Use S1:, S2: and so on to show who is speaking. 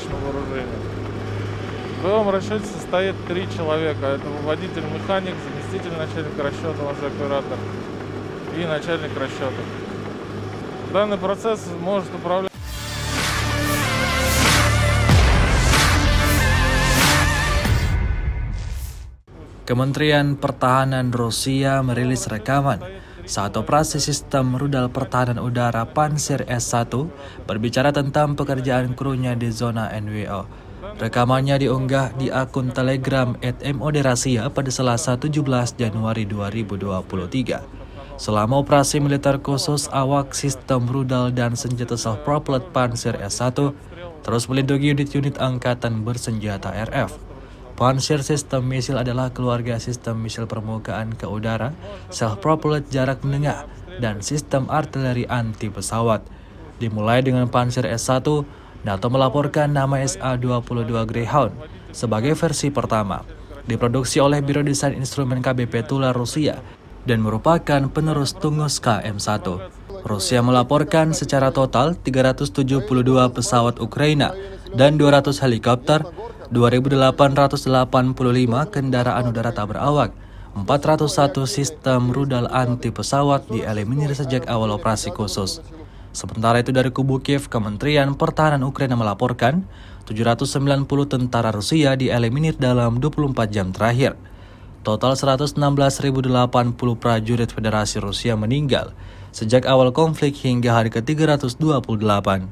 S1: личном вооружении. В боевом расчете состоит 3 человека. Это водитель-механик, заместитель начальника расчета, он же оператор, и начальник расчета. Данный процесс может управлять.
S2: Kementerian Pertahanan Rusia merilis rekaman saat operasi sistem rudal pertahanan udara Pantsir S-1 berbicara tentang pekerjaan krunya di zona NWO. Rekamannya diunggah di akun Telegram @MOD-Rasia pada Selasa 17 Januari 2023. Selama operasi militer khusus, awak sistem rudal dan senjata self-propelled Pantsir S-1 terus melindungi unit-unit angkatan bersenjata RF. Pantsir sistem misil adalah keluarga sistem misil permukaan ke udara, self-propelled jarak menengah, dan sistem artileri anti pesawat. Dimulai dengan Pantsir S-1, NATO melaporkan nama SA-22 Greyhound sebagai versi pertama. Diproduksi oleh Biro Desain Instrumen KBP Tula Rusia dan merupakan penerus Tunguska M1. Rusia melaporkan secara total 372 pesawat Ukraina dan 200 helikopter, 2.885 kendaraan udara tak berawak, 401 sistem rudal anti pesawat dieliminir sejak awal operasi khusus. Sementara itu dari kubu Kiev, Kementerian Pertahanan Ukraina melaporkan 790 tentara Rusia dieliminir dalam 24 jam terakhir. Total 116.080 prajurit Federasi Rusia meninggal sejak awal konflik hingga hari ke-328.